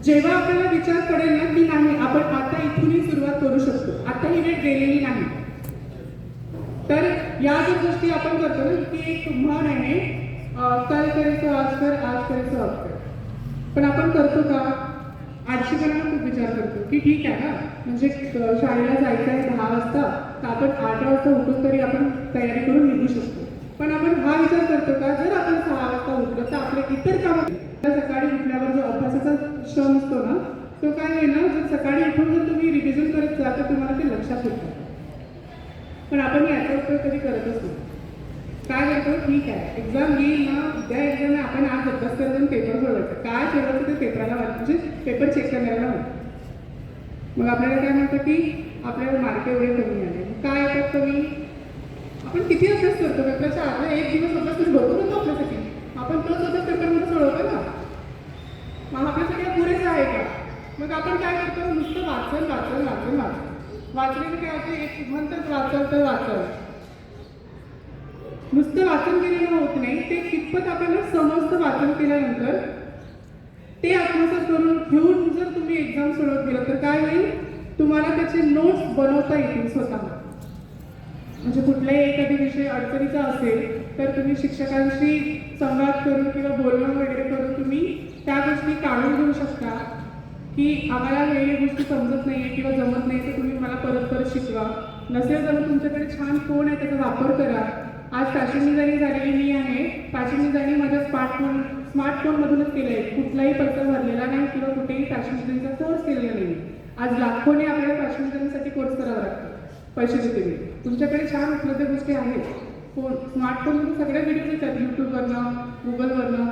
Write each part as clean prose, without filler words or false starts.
जेव्हा आपल्याला विचार पडेल ना की नाही आपण आता इथूनही सुरुवात करू शकतो, आता ही वेळ गेलेली नाही, तर या ज्या गोष्टी आपण करतो ना की एक म्हण आहे, कल करायचं आज कर, आज करायचं आज कर. पण आपण करतो का? आळशीपणाला खूप विचार करतो की ठीक आहे ना, म्हणजे शाळेला जायचं आहे 10 वाजता, तर आपण 8 वाजता उठून तरी आपण तयारी करून निघू शकतो. पण आपण हा विचार करतो का जर आपण 6 वाजता उठलो तर आपले इतर कामं, सकाळी उठल्यावर जो अभ्यासाचा श्रम असतो ना तो काय होईल ना, जर सकाळी उठून जर तुम्ही रिव्हिजन करत जा तर तुम्हाला ते लक्षात येतं. पण आपण याचा उपयोग कधी करतच नाही. काय करतो, ठीक आहे एक्झाम येईल ना, उद्या एक्झाम आहे, आपण आज अभ्यास करायचा पेपर सोडवायचं, काय सोडवायचं ते पेपराला म्हणजे पेपर चेक करायला होतं. मग आपल्याला काय म्हणतं की आपल्याला मार्क एवढे कमी आले. काय येतात कमी? आपण किती अभ्यास करतो, पेपरच्या आतला एक दिवस अभ्यास करून भरपूर होतो आपल्यासाठी, आपण तोच अभ्यास पेपरमध्ये सोडवतो ना, मग आपल्यासाठी पुरेसं आहे का? मग आपण काय करतो, नुसतं वाचन वाचन वाचन वाचन वाचलेलं काय होतं, एक म्हणतात वाचल तर वाचल, नुसतं वाचन केलेलं होत नाही, ते कितपत आपल्याला समजतं वाचन केल्यानंतर ते आत्मसात करून घेऊन जर तुम्ही एक्झाम सोडवत गेलं तर काय होईल, तुम्हाला त्याचे नोट्स बनवता येतील स्वतः. म्हणजे कुठलाही एखादी विषय अडचणीचा असेल तर तुम्ही शिक्षकांशी संवाद करून किंवा बोलणं वगैरे करून तुम्ही त्या गोष्टी काढून घेऊ शकता की आम्हाला हे गोष्टी समजत नाही आहे किंवा जमत नाही तर तुम्ही मला परत परत शिकवा. नसेल तर तुमच्याकडे छान फोन आहे त्याचा वापर करा. आज फॅशन डिझायनिंग झालेली मी आहे, फॅशन डिझायनिंग माझ्या स्मार्टफोनमधूनच केलं आहे, कुठलाही पैसा भरलेला नाही किंवा कुठेही फॅशन डिझायनिंगचा कोर्स केलेला नाही. आज लाखोने आपल्याला फॅशन डिझायनिंगसाठी कोर्स करावा लागतो, पैसे देते मी. तुमच्याकडे छान उपलब्ध गोष्टी आहेत, फोन स्मार्टफोनमध्ये सगळ्या व्हिडिओज येतात, यूट्यूबवरनं गुगलवरनं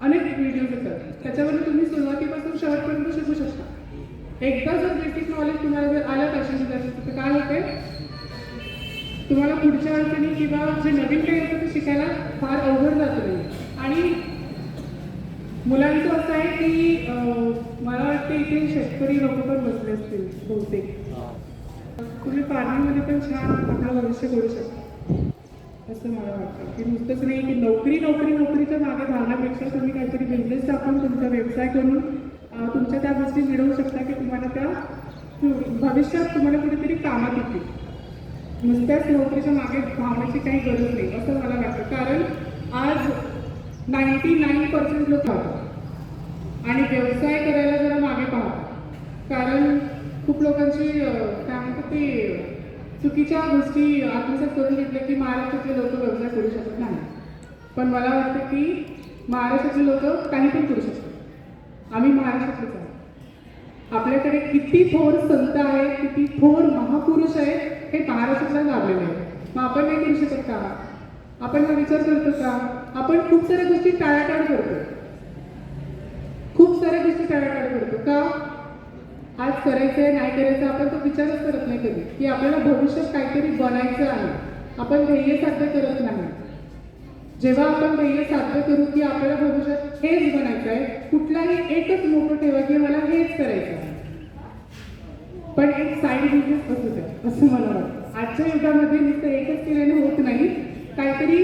अनेक व्हिडिओज येतात, त्याच्यावरून तुम्ही सुरुवातीपासून शेवटपर्यंत शिकू शकता. एकदा जर बेसिक नॉलेज तुम्हाला जर आलं फॅशन डिझायनिंगचं तर काय होते, तुम्हाला पुढच्या अडचणी किंवा जे नवीन काही असतं ते शिकायला फार अवघड जातं नाही. आणि मुलांचं असं आहे की मला वाटतं इथे शेतकरी लोक पण बसले असतील बहुतेक, तुम्ही फार्मिंगमध्ये पण छान आपलं भविष्य करू शकता असं मला वाटतं. की नुसतंच नाही की नोकरीच्या मागे धावण्यापेक्षा तुम्ही काहीतरी बिझनेस टाकून तुमचा व्यवसाय करून तुमच्या त्या गोष्टी मिळवू शकता की तुम्हाला त्या भविष्यात तुम्हाला कुठेतरी कामात येतील. नुसत्याच नोकरीच्या मागे धावण्याची काही गरज नाही असं मला वाटतं. कारण आज 99% लोक पाहतात आणि व्यवसाय करायला जरा मागे पाहतात. कारण खूप लोकांची काय म्हणतात ते चुकीच्या गोष्टी आत्मसात करून घेतल्या की महाराष्ट्रातले लोक व्यवसाय करू शकत नाही. पण मला वाटतं की महाराष्ट्रातले लोक काही पण करू शकतात. आम्ही महाराष्ट्रातलेच आहोत. आपल्याकडे किती थोर संत आहेत, किती थोर महापुरुष आहेत हे महाराष्ट्रातला लाभलेले आहे. मग आपण नाही करू शकत का? आपण हा विचार करतो का? आपण खूप साऱ्या गोष्टी टाळाटाळ करतो, खूप साऱ्या गोष्टी टाळाटाळ करतो का? आज करायचं आहे नाही करायचं आपण तो विचारच करत नाही कधी की आपल्याला भविष्यात काहीतरी बनायचं आहे. आपण ध्येय साध्य करत नाही. जेव्हा आपण ध्येय साध्य करू की आपल्याला भविष्यात हेच बनायचं आहे, कुठलाही एकच मोठं ठेवा की मला हेच करायचं आहे, पण एक साईड बिझनेस असू द्या असं मला वाटतं. आजच्या युगामध्ये नुसतं एकच केल्याने होत नाही, काहीतरी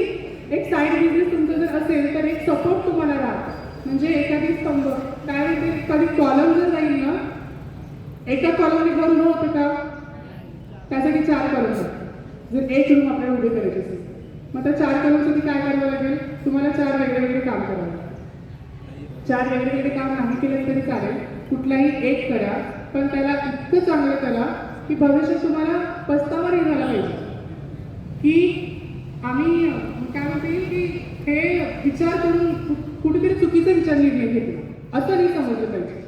एक साईड बिझनेस तुमचं जर असेल तर एक सपोर्ट तुम्हाला राहतं. म्हणजे एखादी स्तंभ काय म्हणते, एखादी कॉलम जर राहील ना, एका कॉलमने भरून होतं का? त्यासाठी 4 कॉलम असतात. जर एक रूम आपल्याला उभी करायची असेल मग त्या 4 कॉलमसाठी काय करावं लागेल, तुम्हाला 4 वेगवेगळे काम करावं लागेल. 4 वेगवेगळे काम नाही केलं तरी चालेल, कुठलाही एक करा, पण त्याला इतकं चांगलं करा की भविष्यात तुम्हाला पस्तावा नाही झाला पाहिजे की आम्ही काय म्हणते की हे विचार करून कुठेतरी चुकीचा विचार निर्णय घेतला असं नाही समजलं पाहिजे.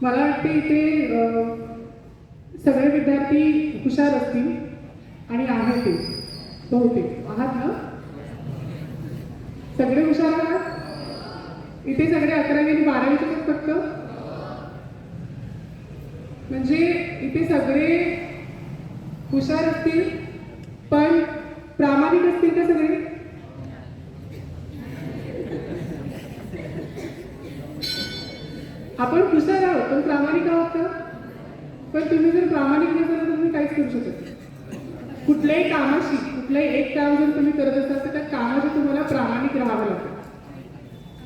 मला वाटते इथे सगळे विद्यार्थी हुशार असतील आणि आहेत ते बहुतेक आहात ना, सगळे हुशार आहात इथे, सगळे 11वी आणि 12वीचे फक्त, म्हणजे इथे सगळे हुशार असतील पण प्रामाणिक असतील का सगळे? आपण हुशार आहोत पण प्रामाणिक आहोत का? पण तुम्ही जर प्रामाणिक नसाल तर तुम्ही काहीच करू शकत नाही. कुठल्याही कामाशी, कुठलंही एक काम जर तुम्ही करत असाल तर त्या कामाशी तुम्हाला प्रामाणिक राहावं लागतं.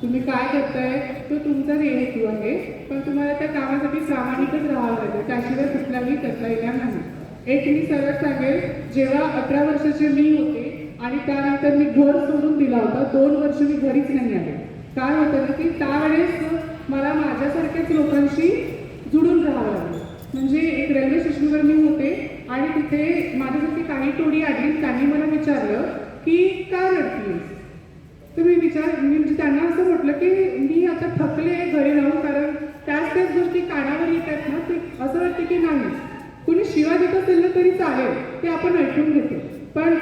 तुम्ही काय करताय तो तुमचाच हेतू आहे, पण तुम्हाला त्या कामासाठी प्रामाणिकच राहावं लागेल, त्याशिवाय कुठलाही करता येणार नाही. एक मी सरळ सांगेल, जेव्हा 18 वर्षाचे मी होते आणि त्यानंतर मी घर सोडून दिला होता, 2 वर्ष मी घरीच नाही आले. काय होतं ना की त्यावेळेस मला माझ्यासारख्याच लोकांशी जुळून राहावं लागलं. म्हणजे एक रेल्वे स्टेशनवर मी होते आणि तिथे माझ्यासाठी काही टोळी आली, त्यांनी मला विचारलं की का रडतीयेस. तर मी म्हणजे त्यांना असं म्हटलं की मी आता थकले आहे घरी राहून, कारण त्याच गोष्टी कानावर येतात ना, ते असं वाटतं की नाही कुणी शिवा देत असेल ना तरी चालेल, ते आपण ऐकून घेतो. पण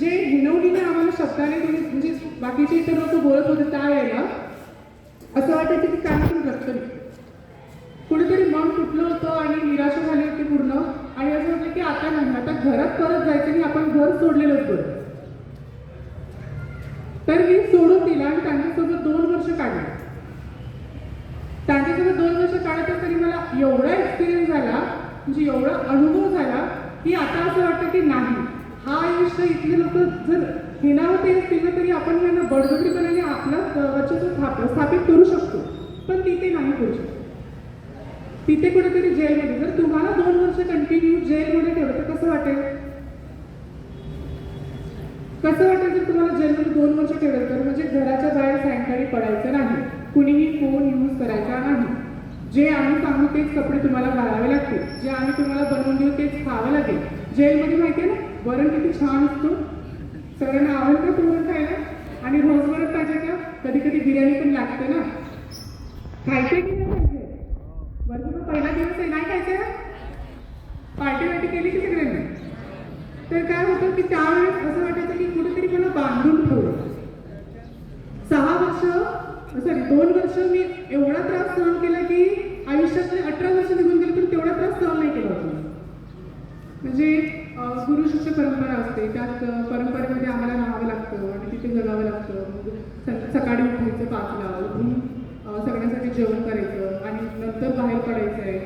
जे हिणवणीने आम्हाला शब्दाने म्हणजे बाकीचे इतर लोक बोलत होते त्यावेळेला असं वाटायचं की कानातून रक्त निघतं. कुठेतरी मन तुटलं होतं आणि निराशा झाली होती पूर्ण, आणि असं वाटलं की आता नाही, आता घरात परत जायचं की आपण घर सोडलेलंच बरं. तर मी सोडून दिला आणि त्यांच्यासोबत 2 वर्ष काढले. त्यांच्यासोबत 2 वर्ष काढत तरी मला एवढा एक्सपिरियन्स झाला, म्हणजे एवढा अनुभव झाला की आता असं वाटतं की नाही, हा आयुष्य इथले लोक जर हिणावते असतील ना तरी आपण त्यांना बळजबरीपणाने आपलं वर्चस्व स्थापित करू शकतो, पण तिथे नाही करू शकतो. तिथे कुठेतरी जेलमध्ये जर तुम्हाला 2 वर्ष कंटिन्यू जेलमध्ये ठेवलं तर कसं वाटेल? कसं वाटेल जर तुम्हाला जेलमध्ये 2 वर्ष ठेवलं तर? म्हणजे घराच्या बाहेर सायंकाळी पडायचं नाही, कुणीही फोन यूज करायचा नाही, जे आम्ही सांगू तेच कपडे तुम्हाला घालावे लागतील, जे आम्ही तुम्हाला बनवून देऊ तेच खावं लागेल. जेलमध्ये माहिती आहे ना वरण किती छान असतो, सगळ्यांना आवडतं तुम्हाला खायला, आणि रोज वरण पाहिजे का? कधी कधी बिर्याणी पण लागते ना, खायचे की नाही खायचे? वर्षाचा पहिला दिवस आहे, नाही खायचं ना? पार्टी वाटी केली की सगळ्यांनी? तर काय होतं की त्यावेळेस असं वाटायचं की कुठेतरी मला बांधून ठेवलं. 2 वर्ष मी एवढा त्रास सहन केला की आयुष्यातले 18 वर्ष निघून गेले तर तेवढा त्रास सहन नाही केला होता. म्हणजे गुरु शिष्य परंपरा असते, त्यात परंपरेमध्ये आम्हाला राहावं लागतं आणि तिथे जगावं लागतं. सकाळी उठायचं 5ला, उठून सगळ्यांसाठी जेवण करायचं आणि नंतर बाहेर पडायचं आहे.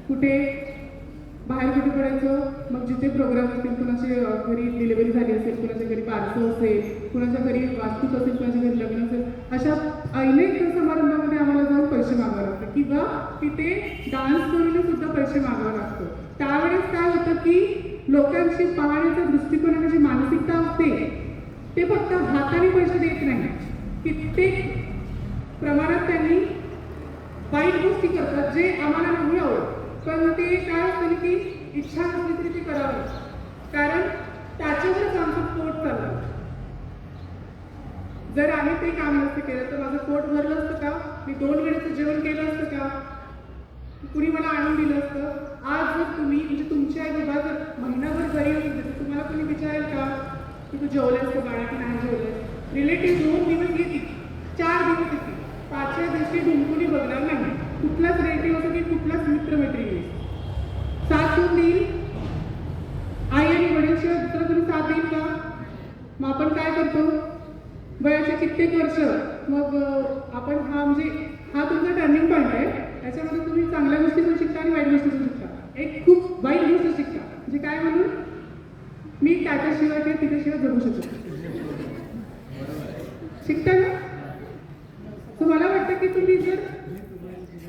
कुठे पडायचं? मग जिथे प्रोग्राम असतील, कुणाच्या घरी डिलिव्हरी झाली असेल, कुणाच्या घरी बारसं असेल, कुणाच्या घरी वास्तूक असेल, कुणाच्या घरी लग्न असेल, अशा अनेक समारंभामध्ये आम्हाला जाऊन पैसे मागावं लागतं किंवा तिथे डान्स करून सुद्धा पैसे मागावं लागतं. त्यावेळेस काय होतं की लोकांची पाहण्याचा दृष्टिकोनाची जी मानसिकता असते ते फक्त हाताने पैसे देत नाही, कित्येक प्रमाणात त्यांनी वाईट गोष्टी करतात जे आम्हाला नाही आवडत. पण ते काय असतं की इच्छा नसली तरी ते करावं, कारण त्याच्यावरच आमचं पोट चाललं. जर आम्ही ते काम नसतं केलं तर माझं पोट भरलं असतं का? मी 2 वेळेचं जेवण केलं असतं का? कुणी मला आणून दिलं असतं? आज जर तुम्ही म्हणजे तुमची आई बाबा जर महिनाभर घरी होती तर तुम्हाला कोणी विचारेल का की तू जेवलंस का बाळा की नाही जेवलंस? रिलेटिव्ह 2 दिवस येतील, 4 दिवस येतील, 5व्या दिवशी ढुंकुनी बघणार नाही. कुठलाच रिलेटिव्ह असो की कुठलाच मित्रमैत्रिणी साथ देऊन देईल? आई आणि वडीलशिवाय दुसरा तुम्ही साथ देईल का? मग आपण काय करतो वयाचे कित्येक वर्ष, मग आपण म्हणजे हा तुमचा टर्निंग पॉईंट आहे. त्याच्यामध्ये तुम्ही चांगल्या गोष्टी पण शिकता आणि वाईट गोष्टी पण शिकता. एक खूप वाईट गोष्ट शिकता, म्हणजे काय म्हणून मी त्याच्याशिवाय किंवा तिच्याशिवाय जगू शकतो शिकता ना. तर मला वाटतं की तुम्ही जर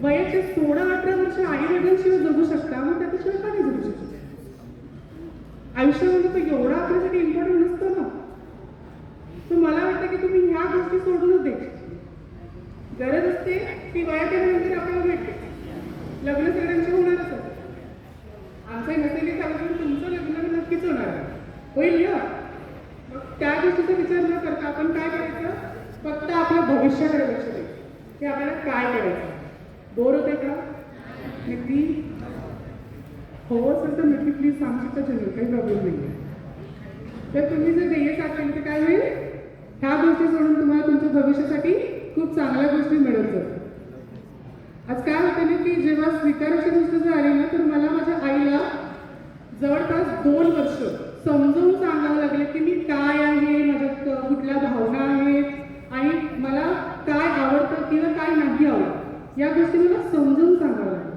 वयाचे 16-18 वर्ष आई वडिलांशिवाय जगू शकता, मग त्याच्याशिवाय का नाही जगू शकतो? आयुष्यामध्ये तर एवढा आपल्यासाठी इम्पॉर्टंट नसतं ना. तर मला वाटतं की तुम्ही ह्या गोष्टी सोडूनच द्यायची. गरज असते ती वयाच्यानंतर आपल्याला भेटते. लग्न सगळ्यांचे होणारच असतं. आमचं नसेल त्यामुळे तुमचं लग्न नक्कीच होणार होईल ना. मग त्या गोष्टीचा विचार न करता आपण काय करायचं? फक्त आपल्या भविष्याकडे लक्ष द्यायचं की आपल्याला काय करायचं. बोर होते का? नक्की हो असेल तर नक्की प्लीज सांगू शकता, चॅनल काही प्रॉब्लेम नाही आहे. तर तुम्ही जर ध्येय साधले तर काय होईल? ह्या गोष्टी सोडून तुम्हाला तुमच्या भविष्यासाठी खूप चांगल्या गोष्टी मिळत जातात. आज काय होतं ना की जेव्हा स्वीकाराची गोष्ट जर आली ना तर मला माझ्या आईला जवळपास 2 वर्ष समजावून सांगावं लागलं की मी काय आहे, माझ्यात कुठल्या भावना आहेत आणि मला काय आवडतं किंवा काय नाही आवडत, या गोष्टी मला समजावून सांगावं लागलं.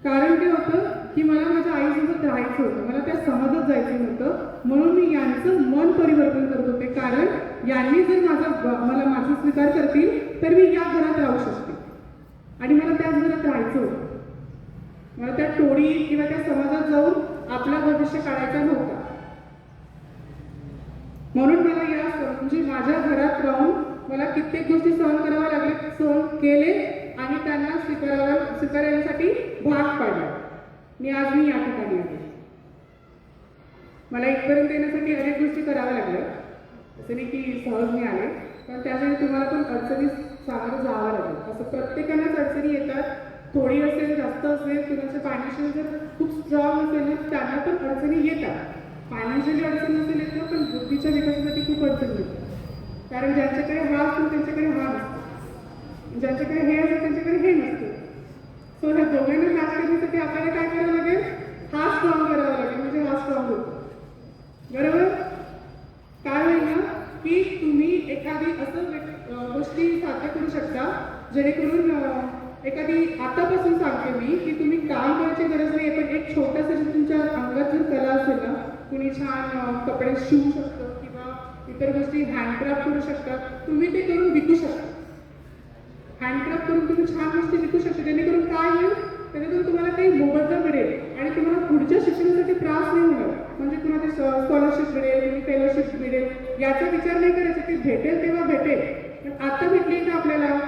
कारण ते होतं की मला माझ्या आईसोबत राहायचं होतं, मला त्या समाजात जायचं होतं, म्हणून मी यांचं मन परिवर्तन करत होते. कारण यांनी जर मला माझा स्वीकार करतील तर मी या घरात राहू शकते. आणि मला त्याच घरात राहायचं होतं. मला त्या टोळी किंवा त्या समाजात जाऊन आपला भविष्य काढायचा नव्हता. म्हणून मला या म्हणजे माझ्या घरात राहून मला कित्येक गोष्टी सहन कराव्या लागल्या, सहन केले आणि त्यांना स्वीकारण्यासाठी भाग पाडला. मी या ठिकाणी आहे. मला इथपर्यंत येण्यासाठी अनेक गोष्टी कराव्या लागल्या. असं नाही की सहज मी आले, पण त्यासाठी तुम्हाला पण अडचणी सामोरं जावं लागेल. असं प्रत्येकालाच अडचणी येतात. थोडी असेल, जास्त असेल, कुणाचं फायनान्शियल जर खूप स्ट्रॉंग असेल ना, त्यांना पण अडचणी येतात. फायनान्शियली अडचण नसेल येत ना, पण बुद्धीच्या विकासासाठी खूप अडचण येतात. कारण ज्यांच्याकडे हा असतो त्यांच्याकडे हा नसतो, ज्यांच्याकडे हे असतं त्यांच्याकडे हे नसतं. सो ह्या दोघांना मॅच करण्यासाठी आपल्याला काय करावं लागेल? हा स्ट्रॉंग करावा लागेल, म्हणजे हा स्ट्रॉंग होतो. बरोबर? काय होईल ना की तुम्ही एखादी असं गोष्टी साध्य करू शकता जेणेकरून एखादी आतापासून सांगते मी की तुम्ही काम करायची गरज नाही, पण एक छोटासा जर तुमच्या अंगात जर कला असेल ना, कुणी छान कपडे शिवू शकतं किंवा इतर गोष्टी हँडक्राफ्ट करू शकतात, तुम्ही ते करून विकू शकता. हँडक्राफ्ट करून तुम्ही छान गोष्टी विकू शकता, जेणेकरून काय होईल, त्याच्यातून तुम्हाला काही मोबदला मिळेल आणि तुम्हाला पुढच्या शिक्षणासाठी त्रास नाही होणार. म्हणजे तुम्हाला स्कॉलरशिप मिळेल, फेलोशिप मिळेल, याचा विचार नाही करायचा. की भेटेल तेव्हा भेटेल, पण आता भेटली का आपल्याला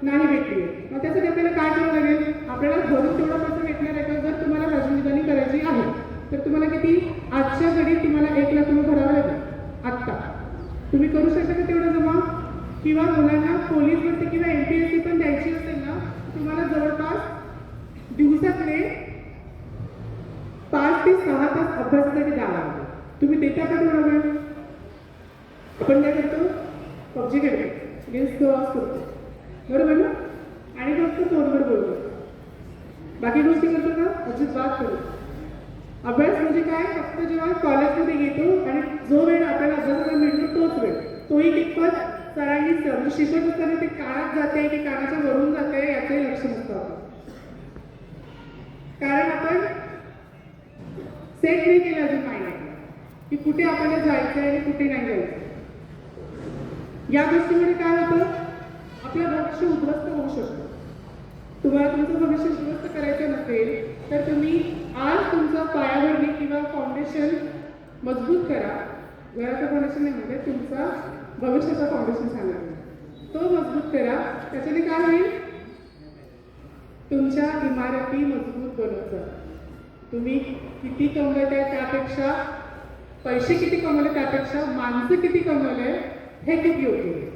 नाही भेटली. मग त्यासाठी आपल्याला काय करावं लागेल? आपल्याला भरून तेवढा पैसा भेटणार आहे का? जर तुम्हाला राजनिदानी करायची आहे तर तुम्हाला किती? आजच्या घडी तुम्हाला 1 लाख रुपये भरावे लागेल. आत्ता तुम्ही करू शकता का तेवढं जमा? किंवा मुलांना पोलीस भरती किंवा MPSC पण द्यायची असेल ना, तुम्हाला जवळपास दिवसाकडे 5 ते 6 तास अभ्यासासाठी द्यावा लागेल. तुम्ही देता का तेवढा वेळ? आपण काय करतो? PUBG खेळतो, गेम्स करतो, बरोबर ना? आणि फक्त फोनवर बोलतो. बाकी गोष्टी करतो का? अजिबात करू. अभ्यास म्हणजे काय? फक्त जेव्हा कॉलेजमध्ये येतो आणि जो वेळ आपल्याला अभ्यासाला मिळतो तोच वेळ. तोही कितपत सरांनी शिकवत असताना ते कानात जाते की कानाच्या वरून जाते याचंही लक्ष नसतं आपण. कारण आपण सेट नाही केलं अजून माहिती की कुठे आपल्याला जायचं आहे आणि कुठे नाही जायचं. या गोष्टीमुळे काय होतं? आपलं भविष्य उद्ध्वस्त होऊ शकतं. तुम्हाला तुमचं भविष्य उद्ध्वस्त करायचं नसेल तर तुम्ही आज तुमचं पायाभरणी किंवा फाउंडेशन मजबूत करा. घराचं फाउंडेशन नाही म्हणजे तुमचा भविष्याचा फाउंडेशन सांगा, तो मजबूत करा. त्याच्याने काय होईल? तुमच्या इमारती मजबूत बनवत जा. तुम्ही किती कमवत आहे त्यापेक्षा, पैसे किती कमवले त्यापेक्षा माणसं किती कमवले हे खूप योग्य आहे.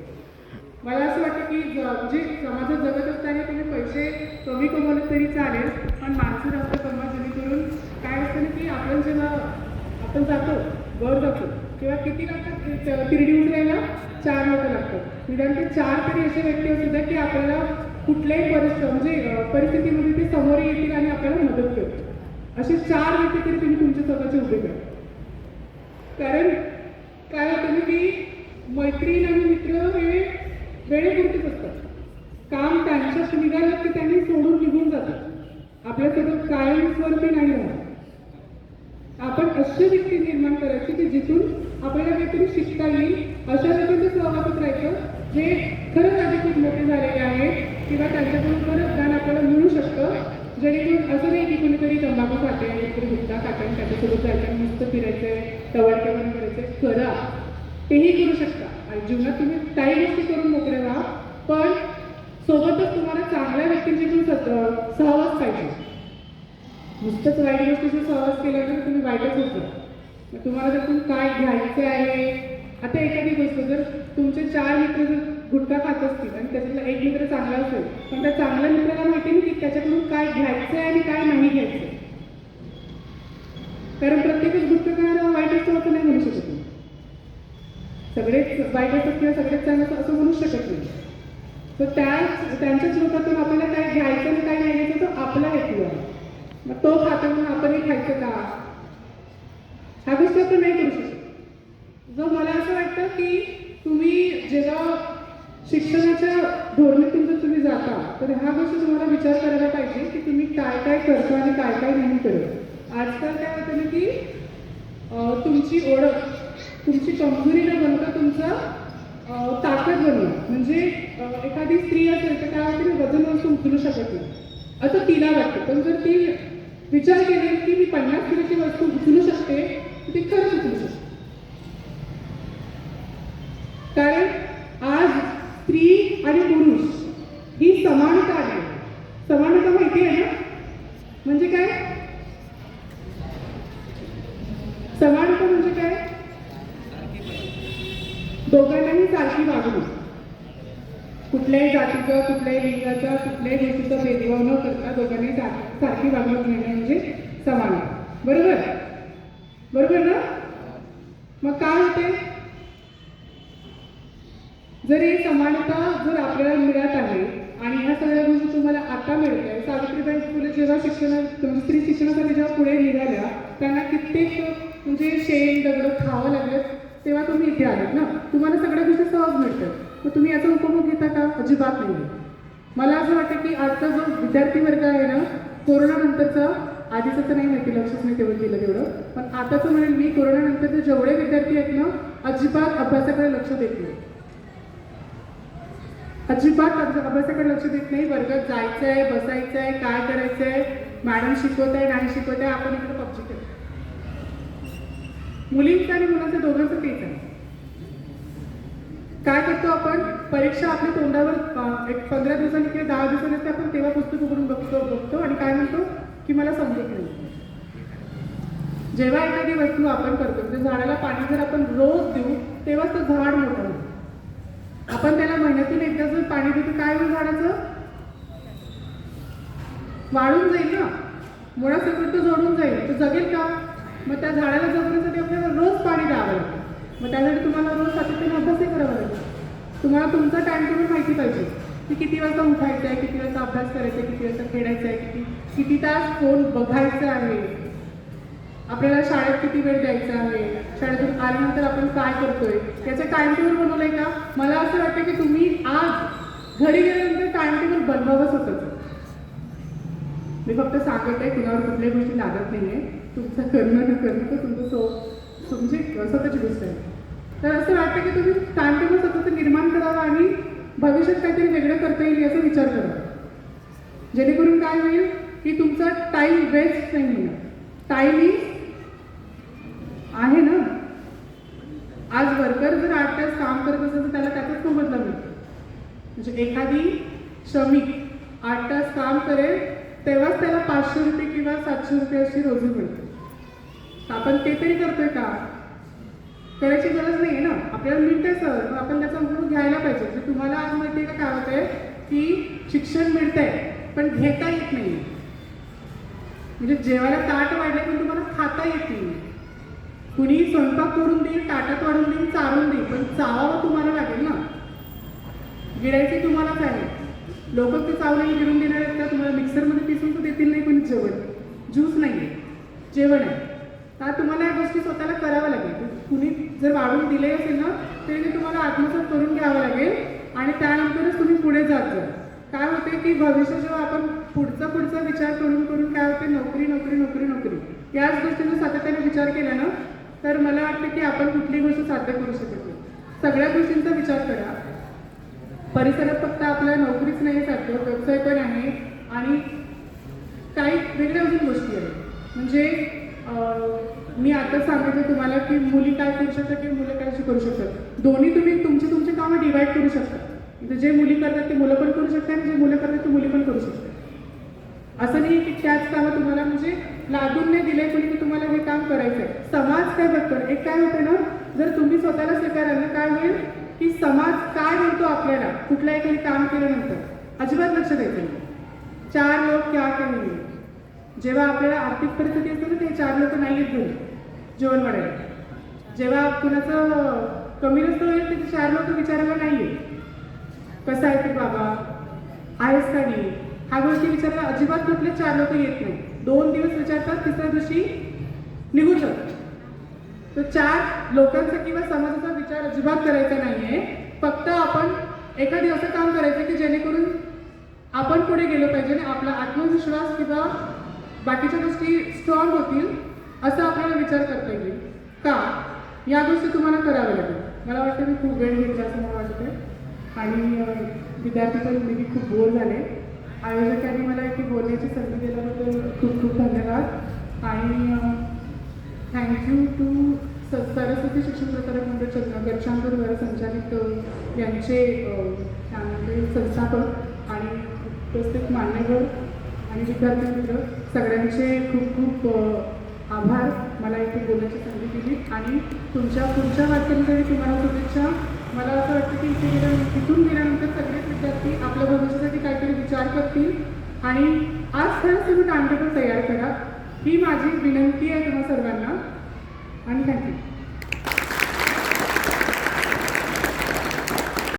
मला असं वाटतं की म्हणजे समाजात जगत असताना तुम्ही पैसे कमी कमवले तरी चालेल, पण माणसं जास्त कमवा. जेणेकरून काय असतं ना की आपण जेव्हा आपण जातो, वर जातो, किंवा किती लागतात तिरडी उतरायला? 4 लोक लागतात. निदान ते 4 तरी असे व्यक्ती असू द्या की आपल्याला कुठल्याही परिस्थितीमध्ये ते समोर येतील आणि आपल्याला मदत करतील. असे 4 व्यक्ती तरी तुम्ही तुमच्या स्वतःचे उभे करा. कारण काय होतं ना की मैत्रीण आणि मित्र हे वेळेपुरतेच असतात. काम त्यांच्या निघालं की त्यांनी सोडून निघून जातात. आपल्यासोबत कायम स्वरूपी नाही राहत. आपण अशी व्यक्ती निर्माण करायची की जिथून आपल्याला काहीतरी शिकता येईल. अशा लोकांच्या सहवासात राहायचं जे खरंच आधी खूप मोठे झालेले आहेत किंवा त्यांच्याकडून खरंच ज्ञान आपल्याला मिळू शकतं. जेणेकरून असं नाही की कुणीतरी तंबाखू खाते आणि कुठे गुटखा खाते आणि त्याच्यासोबत जायचं, नुसतं फिरायचंय, टवळकेपणा करायचंय. करा, तेही करू शकता. आणि जीवनात तुम्ही काही गोष्टी करून मोकळे व्हा, पण सोबतच तुम्हाला चांगल्या व्यक्तींची सहवास पाहिजे. नुसतंच वाईट गोष्टीचा सहवास केल्यानंतर तुम्ही वाईटच होतं. तुम्हाला त्यातून काय घ्यायचं आहे? आता एखादी गोष्ट, जर तुमचे 4 मित्र जर गुटखा खात असतील आणि त्याच्यातला एक मित्र चांगला असेल, पण त्या चांगल्या मित्राला माहिती नाही की त्याच्याकडून काय घ्यायचं आहे आणि काय नाही घ्यायचं. कारण प्रत्येकच गुटखा खाणारा वाईट असतो असं नाही म्हणू शकत. सगळेच वाईट असतात किंवा सगळेच चांगलं असं म्हणू शकत नाही. तर त्यांच्याच लोकांतून आपल्याला काय घ्यायचं आणि काय नाही घ्यायचं तो आपला हेतू आहे. मग तो खाता म्हणून आपणही खायचं का? ह्या गोष्टी आपण नाही करू शकत. जो मला असं वाटतं की तुम्ही जेव्हा शिक्षणाच्या धोरणीतून जर तुम्ही जाता तर ह्या गोष्टी तुम्हाला विचार करायला पाहिजे की तुम्ही काय काय करता आणि काय काय नाही करत. आजकाल काय होतं ना की तुमची ओळख तुमची कमजोरी न बनता तुमचं ताकद बनवा. म्हणजे एखादी स्त्री असेल तर काय होते वजन वस्तू उचलू शकत नाही असं तिला वाटतं. पण जर ती विचार केली की मी 50 किलोची वस्तू उचलू शकते तर ती खरंच उचलू शकते. कारण आज स्त्री आणि पुरुष ही समानता आहे. समानता माहिती आहे ना? म्हणजे काय समानता म्हणजे काय? दोघांनाही सारखी वागणूक, कुठल्याही जातीचं, कुठल्याही लिंगाचा, कुठल्याही गोष्टीचा भेदभाव न करता दोघांनी सारखी वागणूक मिळणे म्हणजे समानता. बरोबर बरोबर ना? मग काय होते? जर ही समानता जर आपल्याला मिळत आहे आणि ह्या सगळ्या गोष्टी तुम्हाला आता मिळत आहे. सावित्रीबाई फुले जेव्हा स्त्री शिक्षणासाठी जेव्हा पुढे निघाल्या त्यांना कित्येक म्हणजे शेण दगड खावं लागलं तेव्हा तुम्ही इथे आलात ना. तुम्हाला सगळ्या गोष्टी सहज मिळतात. मग तुम्ही याचा उपभोग घेता का? अजिबात नाही. मला असं वाटतं की आजचा जो विद्यार्थी वर्ग आहे ना, कोरोनानंतरचा, आधीचं तर नाही माहिती, लक्षच नाही तेवढं दिलं तेवढं, पण आताचं म्हणेल मी, कोरोनानंतरचे जेवढे विद्यार्थी आहेत ना अजिबात अभ्यासाकडे लक्ष देत नाही. अजिबात अभ्यासाकडे लक्ष देत नाही. वर्गात जायचं आहे, बसायचं आहे, काय करायचं आहे, मॅडम शिकवत आहे नाही शिकवत आहे, आपण इकडे पबजी खेळतो. मुलींचं आणि मुलांचं दोघांचं तेच आहे. काय करतो आपण? परीक्षा आपल्या तोंडावर एक 15 दिवसांनी किंवा 10 दिवसांनी असते, आपण तेव्हा पुस्तक उघडून बघतो आणि काय म्हणतो की मला समजत नाही. जेव्हा एखादी वस्तू आपण करतो म्हणजे झाडाला पाणी जर आपण रोज देऊ तेव्हाच तो झाड मोठं होतं. आपण त्याला महिन्यातून एकदा जर पाणी देतो काय होईल? झाडाचं वाळून जाईल ना, मुळासकट तो जोडून जाईल, तो जगेल का? मग त्या झाडाला जगण्यासाठी आपल्याला रोज पाणी द्यावं लागतं. मग त्यासाठी तुम्हाला रोज सातत्याने अभ्यासही करावा लागेल. तुम्हाला तुमचा टाइम टेबल माहिती पाहिजे की किती वाजता उठायचं आहे, किती वाजता अभ्यास करायचा आहे, किती वाजता खेळायचं आहे, किती तास फोन बघायचा आहे, आपल्याला शाळेत किती वेळ द्यायचा आहे, शाळेतून आल्यानंतर आपण काय करतोय याचं टाइम टेबल बनवलंय का? मला असं वाटतं की तुम्ही आज घरी गेल्यानंतर टाइम टेबल बनवावंच होतं. मी फक्त सांगत आहे, कुणावर कुठल्याही गोष्टी लागत नाहीये. तुमचं करणं न करणं तर तुमचं म्हणजे स्वतःची गोष्ट आहे. तर असं वाटतं की तुम्ही टाइम टेबल स्वतःचं निर्माण करावं आणि भविष्यात काहीतरी वेगळं करता येईल याचा विचार करा. जेणेकरून काय होईल की तुमचा टाइम वेस्ट नाही होणार. टाइम आहे ना. आज वर्कर जर 8 तास काम करत असेल तर त्याला त्याचाच मोबदला मिळतो. म्हणजे एखादी श्रमिक 8 तास काम करेल तेव्हाच त्याला 500 रुपये किंवा 700 रुपये अशी रोजी मिळते. आपण ते तरी करतोय का? करायची गरज नाही आहे ना. आपल्याला मिळतंय सर, पण आपण त्याचा उपयोग घ्यायला पाहिजे. तर तुम्हाला आज माहिती आहे का काय होतंय की शिक्षण मिळतंय पण घेता येत नाही. म्हणजे जेवायला ताट वाढले पण तुम्हाला खाता येत नाही. कुणी स्वयंपाक करून देईल, ताटात वाढून देईल, चारून देईल, पण चावावं तुम्हाला लागेल ना. गिळायचे तुम्हालाच आहे. लोक ते चावलेली गिरून देणार आहेत का? तुम्हाला मिक्सरमध्ये पिसून तर देतील नाही. पण जेवण, ज्यूस नाही आहे, जेवण आहे. तर तुम्हाला या गोष्टी स्वतःला कराव्या लागेल. कुणी जर वाढून दिले असेल ना तरी ते तुम्हाला आत्मसात करून घ्यावं लागेल आणि त्यानंतरच तुम्ही पुढे जात जा. काय होते की भविष्य जेव्हा आपण पुढचा विचार करून करून काय होते, नोकरी नोकरी नोकरी नोकरी याच गोष्टींचा सातत्याने विचार केला ना तर मला वाटतं की आपण कुठलीही गोष्ट साध्य करू शकत नाही. सगळ्या गोष्टींचा विचार करा. परिसरात फक्त आपल्या नोकरीच नाही साध्य, व्यवसाय पण आहे आणि काही वेगळ्या अजून गोष्टी आहेत. म्हणजे मी आता सांगितलं तुम्हाला की मुली काय करू शकतात किंवा मुलं काय करू शकतात. दोन्ही तुम्ही तुमची कामं डिवाईड करू शकता. म्हणजे जे मुली करतात ते मुलं पण करू शकतात आणि जे मुलं करतात ते मुली पण करू शकतात. असं नाही की त्याच कामं तुम्हाला म्हणजे लागून नाही दिलंय कोणी की तुम्हाला हे काम करायचं आहे. समाज काय बघतो, एक काय होतं ना, जर तुम्ही स्वतःला स्वीकाराल ना काय होईल की समाज काय म्हणतो आपल्याला कुठल्याही काही काम केल्यानंतर अजिबात लक्ष द्यायचं नाही. 4 लोक क्या करेंगे. जेव्हा आपल्याला आर्थिक परिस्थिती असते ना ते 4 लोक नाही येत घरी जेवण वाढायला. जेव्हा कुणाचं कमी रस्त होईल ते 4 लोक विचारायला नाही येत कसं आहे ते बाबा, आहेस का नाही, ह्या गोष्टी विचारायला अजिबात कुठले 4 लोक येत नाही. 2 दिवस विचारतात, तिसऱ्या दिवशी निघून जातात. तर 4 लोकांचा किंवा समाजाचा विचार अजिबात करायचा नाहीये. फक्त आपण एखादी असं काम करायचं की जेणेकरून आपण पुढे गेलो पाहिजे आणि आपला आत्मविश्वास किंवा बाकीच्या गोष्टी स्ट्रॉंग होतील असं आपल्याला विचार करता येईल का या गोष्टी तुम्हाला कराव्या लागेल. मला वाटतं मी खूप वेळ घेतला असं मला वाटतं आणि विद्यार्थी पण मी खूप बोर झाले. आयोजकांनी मला इथे बोलण्याची संधी दिल्याबद्दल खूप खूप धन्यवाद आणि थँक्यू टू सरस्वती शिक्षण प्रसारक मंडळ गडचांपूर द्वारा संचालित यांचे त्यामध्ये संस्थापक आणि उपस्थित मान्यवर आणि विद्यार्थी मित्र सगळ्यांचे खूप खूप आभार. मला इथे बोलण्याची संधी दिली आणि तुमच्या पुढच्या वाटचालीसाठी तुम्हाला शुभेच्छा. मला असं वाटतं की इथून गेल्यानंतर सगळेच विद्यार्थी आपल्या भविष्यासाठी काहीतरी विचार करतील आणि आज खरंच तुम्ही टाइमटेबल तयार करा ही माझी विनंती आहे तुम्हा सर्वांना आणि थँक्यू.